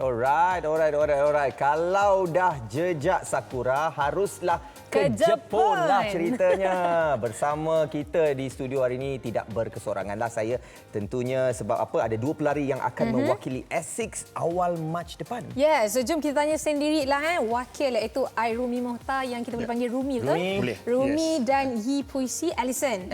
Alright. Kalau dah jejak Sakura, haruslah ke Jepun lah ceritanya. Bersama kita di studio hari ini tidak berkesoranganlah saya. Tentunya sebab apa? Ada dua pelari yang akan mewakili Essex awal Mac depan. Ya, so jom kita tanya sendirilah wakil iaitu Rumi Mohtar yang kita boleh panggil Rumi betul? Rumi dan Yi Puisi Alison.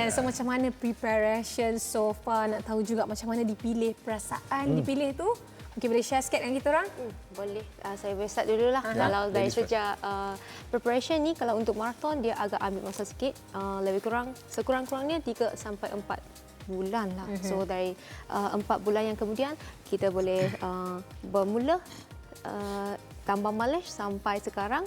So macam mana preparation so far, nak tahu juga macam mana dipilih, perasaan dipilih tu? Mungkin boleh share sikit dengan kita orang? Boleh. Saya boleh start dululah. Kalau dari sejak preparation ni, kalau untuk marathon dia agak ambil masa sikit. Lebih kurang, sekurang-kurangnya 3 sampai 4 bulan lah. So dari 4 bulan yang kemudian, kita boleh bermula tambah mileage sampai sekarang.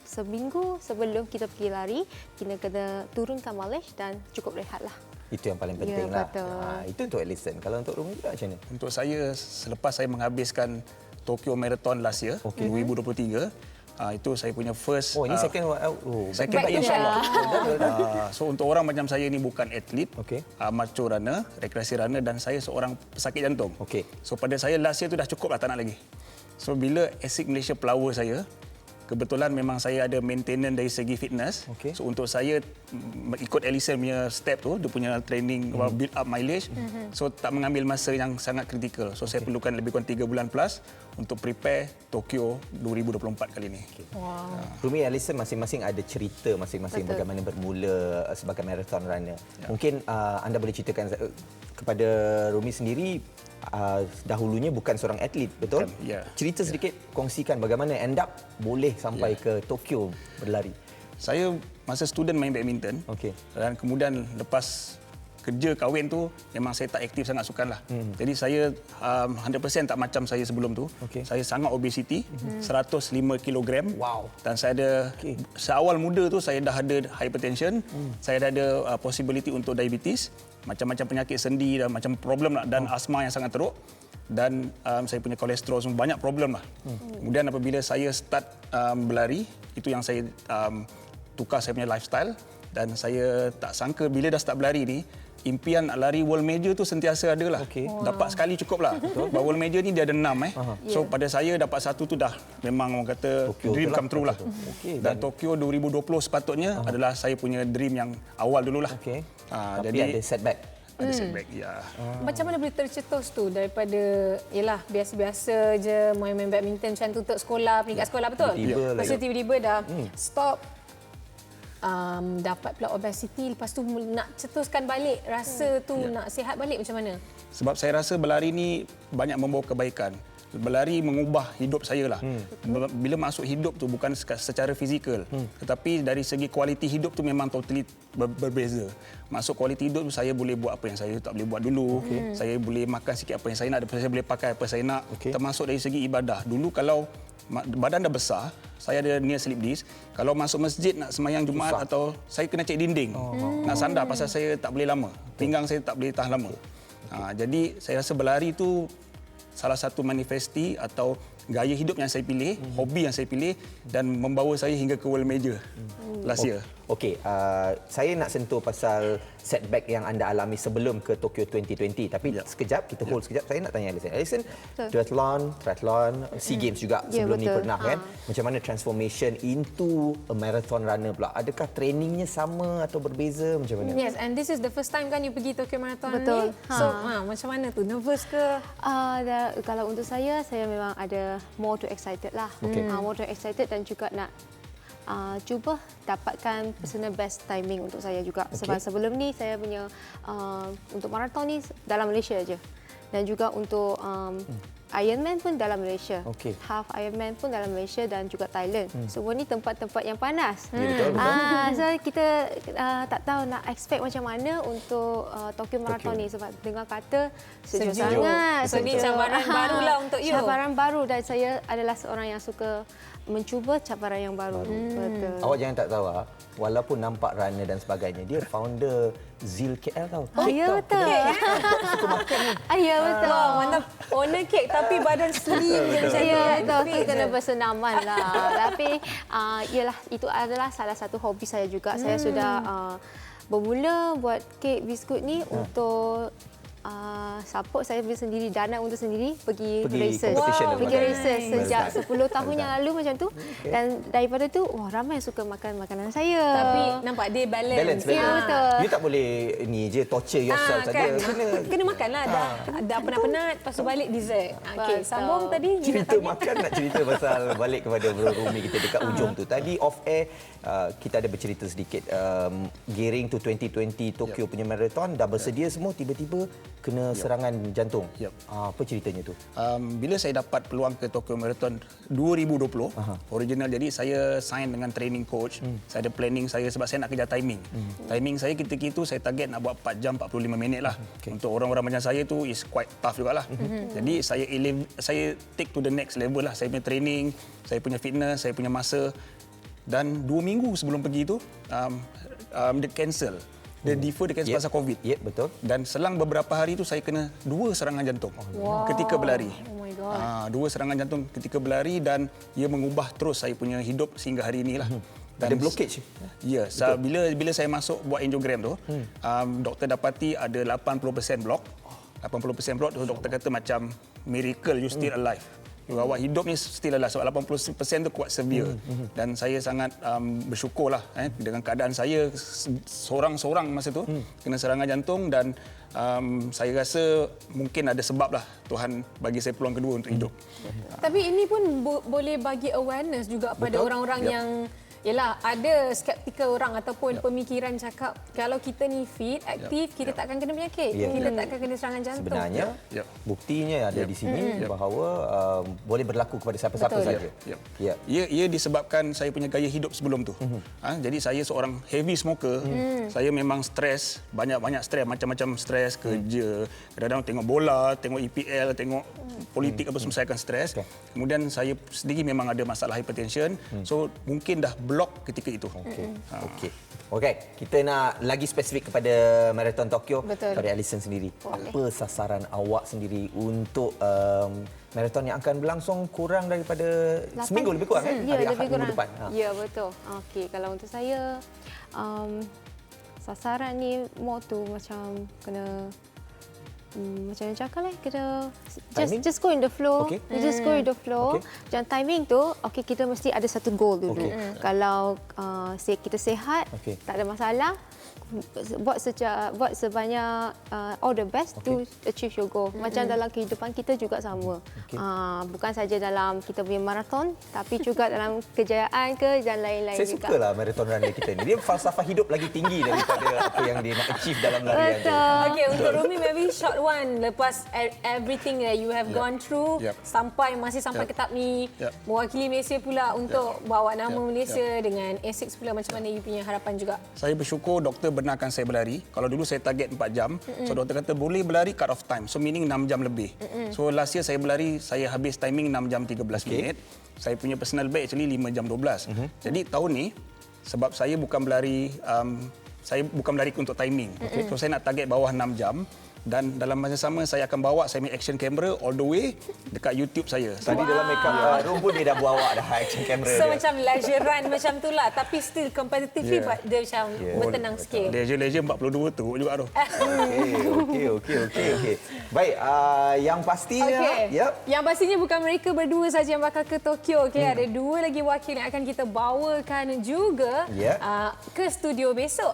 Seminggu sebelum kita pergi lari, kita kena turunkan mileage dan cukup rehatlah. Itu yang paling penting lah. Itu untuk Alison. Kalau untuk Rumi juga macam mana? Untuk saya, selepas saya menghabiskan Tokyo Marathon last year, 2023, itu saya punya first... ini second insyaAllah. So untuk orang macam saya ni bukan atlet, amateur runner, rekreasi runner dan saya seorang pesakit jantung. So pada saya last year tu dah cukup lah, tak nak lagi. So bila Essex Malaysia Flower saya, kebetulan memang saya ada maintenance dari segi fitness. So untuk saya ikut Alison punya step tu, dia punya training build up mileage. So tak mengambil masa yang sangat kritikal. So saya perlukan lebih kurang 3 bulan plus untuk prepare Tokyo 2024 kali ini. Rumi, Alison masing-masing ada cerita masing-masing bagaimana bermula sebagai marathon runner. Mungkin anda boleh ceritakan kepada Rumi sendiri, dahulunya bukan seorang atlet, betul? Cerita sedikit, kongsikan bagaimana end up boleh sampai ke Tokyo berlari. Saya masa student main badminton dan kemudian lepas kerja kahwin tu memang saya tak aktif sangat sukan lah. Jadi saya 100% tak macam saya sebelum tu. Saya sangat obesity, 105 kg. Dan saya ada seawal muda tu saya dah ada hypertension, saya dah ada possibility untuk diabetes, macam-macam penyakit sendi dan macam problem lah, dan asma yang sangat teruk. Dan saya punya kolesterol semua, banyak problem lah. Kemudian apabila saya start berlari, itu yang saya tukar saya punya lifestyle. Dan saya tak sangka bila dah start berlari ni, impian nak lari world major tu sentiasa ada lah. Dapat sekali cukup lah. World major ni dia ada 6 So pada saya dapat satu tu dah memang orang kata Tokyo dream come true lah. Dan Tokyo 2020 sepatutnya adalah saya punya dream yang awal dululah. Tapi ada setback. Ada setback, Macam mana boleh tercetus tu daripada biasa-biasa je main badminton macam tu untuk sekolah, peringkat sekolah, betul? Lepas tu tiba-tiba dah stop, dapat pula obesity, lepas tu nak cetuskan balik rasa tu, nak sihat balik macam mana? Sebab saya rasa berlari ni banyak membawa kebaikan. Berlari mengubah hidup saya lah. Bila masuk hidup tu bukan secara fizikal, tetapi dari segi kualiti hidup tu memang totally berbeza. Masuk kualiti hidup tu saya boleh buat apa yang saya tak boleh buat dulu. Saya boleh makan sikit apa yang saya nak, saya boleh pakai apa saya nak. Termasuk dari segi ibadah. Dulu kalau badan dah besar, saya ada near slip disc. Kalau masuk masjid nak sembahyang Jumaat atau saya kena cek dinding. Nak sandar pasal saya tak boleh lama. Pinggang saya tak boleh tahan lama. Jadi saya rasa berlari tu salah satu manifesti atau gaya hidup yang saya pilih, hobi yang saya pilih dan membawa saya hingga ke world major last year. Saya nak sentuh pasal setback yang anda alami sebelum ke Tokyo 2020. Tapi sekejap, kita hold sekejap. Saya nak tanya Alison. Alison, triathlon, SEA Games juga sebelum ni pernah kan? Macam mana transformation into a marathon runner pula? Adakah trainingnya sama atau berbeza? Macam mana? Yes, and this is the first time kan you pergi Tokyo Marathon ni? So, macam mana tu? Nervous ke? Kalau untuk saya memang ada more to excited lah. More to excited dan juga nak cuba dapatkan personal best timing untuk saya juga. Sebab sebelum ni saya punya untuk marathon ni dalam Malaysia aja. Dan juga untuk Ironman pun dalam Malaysia. Half Ironman pun dalam Malaysia dan juga Thailand. Semua ni tempat-tempat yang panas. So kita tak tahu nak expect macam mana untuk Tokyo Marathon ni sebab dengar kata sejuk sangat. So ni cabaran barulah untuk you. Cabaran baru dan saya adalah seorang yang suka mencuba cabaran yang baru. Betul. Awak jangan tak tahu, walaupun nampak runner dan sebagainya, dia founder Zil KL tau. Ya betul. Suka makan ni. Ya betul. Mantap. Owner kek tapi badan slim je macam tu. Ya betul. Kita kena bersenaman lah. Tapi ialah itu adalah salah satu hobi saya juga. Saya sudah bermula buat kek biskut ni untuk support saya sendiri, dana untuk sendiri pergi races. competition dan Pergi sebagainya. races sejak Well 10 tahun yang lalu macam tu. Dan daripada tu, wah ramai yang suka makan makanan saya. Tapi nampak dia balance. Ya, betul. You tak boleh ni je torture yourself saja. Kena makanlah. Dah penat-penat, lepas tu balik dessert. Okey, Betul. sambung tadi. you nak Cerita tanya? makan nak cerita pasal balik kepada Bro Rumi kita dekat ujung tu. Tadi off air kita ada bercerita sedikit gearing to 2020 Tokyo punya marathon dah bersedia semua tiba-tiba kena serangan jantung. Apa ceritanya tu? Bila saya dapat peluang ke Tokyo Marathon 2020, original jadi saya sign dengan training coach. Saya ada planning saya sebab saya nak kejar timing. Timing saya ketika itu saya target nak buat 4 jam 45 minit lah. Untuk orang-orang macam saya tu is quite tough jugalah. Jadi saya take to the next level lah. Saya punya training, saya punya fitness, saya punya masa. Dan 2 minggu sebelum pergi tu dia cancel. Dia defer, dia cancel pasal COVID. Ya, betul. Dan selang beberapa hari tu saya kena 2 serangan jantung ketika berlari. Oh my God. 2 serangan jantung ketika berlari dan ia mengubah terus saya punya hidup sehingga hari inilah. Ada blockage? Ya, bila saya masuk buat angiogram tu, doktor dapati ada 80% block. 80% block tu doktor kata macam miracle you still alive. Awak hidup ni still alive sebab 80% tu kuat severe. Dan saya sangat bersyukurlah dengan keadaan saya seorang-seorang masa tu kena serangan jantung dan saya rasa mungkin ada sebab lah Tuhan bagi saya peluang kedua untuk hidup. Tapi ini pun boleh bagi awareness juga pada orang-orang yang Yelah, ada skeptikal orang ataupun pemikiran cakap kalau kita ni fit, aktif, kita tak akan kena penyakit. Kita tak akan kena serangan jantung. Sebenarnya, buktinya ada di sini bahawa boleh berlaku kepada siapa-siapa saja. Ia disebabkan saya punya gaya hidup sebelum tu. Jadi saya seorang heavy smoker. Saya memang stres, banyak-banyak stres, macam-macam stres, kerja. Kadang-kadang tengok bola, tengok EPL, tengok politik apa semua saya akan stres. Kemudian saya sendiri memang ada masalah hypertension. So mungkin dah blok ketika itu. Okey, kita nak lagi spesifik kepada Marathon Tokyo. Dari Alison sendiri. Apa sasaran awak sendiri untuk marathon yang akan berlangsung kurang daripada seminggu lebih kurang hari Ahad minggu depan. Ya, betul. Okey, kalau untuk saya sasaran ni more tu macam kena macam yang cakap lah, kita just go in the flow. Just go in the flow. Jangan timing tu, kita mesti ada satu goal dulu. Kalau kita sihat, tak ada masalah. Buat sebanyak all the best to achieve your goal. Macam dalam kehidupan kita juga sama. Bukan saja dalam kita punya marathon, tapi juga dalam kejayaan dan lain-lain juga. Saya sukalah marathon runner kita ni. Dia falsafah hidup lagi tinggi daripada apa yang dia nak achieve dalam larian tu. Okey, untuk Rumi maybe short one lepas everything that you have gone through masih sampai ke tahap ni mewakili Malaysia pula untuk bawa nama Malaysia dengan Essex pula, macam mana you punya harapan juga? Saya bersyukur doktor benarkan saya berlari. Kalau dulu saya target 4 jam, so doktor kata boleh berlari cut off time. So meaning 6 jam lebih. So last year saya berlari, saya habis timing 6 jam 13 minit. Saya punya personal best actually 5 jam 12. Jadi tahun ni sebab saya bukan berlari untuk timing. So saya nak target bawah 6 jam. Dan dalam masa sama saya akan bawa saya punya action camera all the way dekat YouTube saya. Tadi dalam makeup room pun dia dah bawa dah action camera. So macam leisure run macam tu lah, tapi still competitively dia macam bertenang sikit. Leisure 42 teruk juga tu. Okey. Baik, yang pastinya yang pastinya bukan mereka berdua saja yang bakal ke Tokyo. Ada 2 lagi wakil yang akan kita bawakan juga ke studio besok.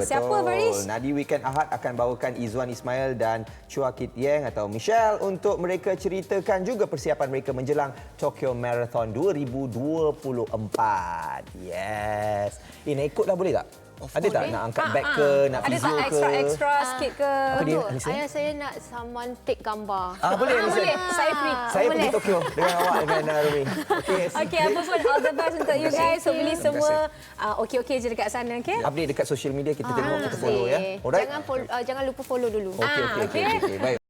Siapa Faris? Nadi Weekend Ahad akan bawakan Izwan Ismail dan Chua Kit Yeng atau Michelle untuk mereka ceritakan juga persiapan mereka menjelang Tokyo Marathon 2024. Yes. Nak ikut dah boleh tak? Ada tak nak angkat beg ke, nak ada video ke? Ada tak extra sikit ke? Ayah saya nak someone take gambar. Boleh, boleh. Saya free. Saya pergi Tokyo dengan awak dengan Rumi. Okey, apa pun all the best untuk you guys. Hopefully semua okey je dekat sana, okey? Update dekat social media kita tengok, kita follow ya. Jangan lupa follow dulu. Okey. Baik.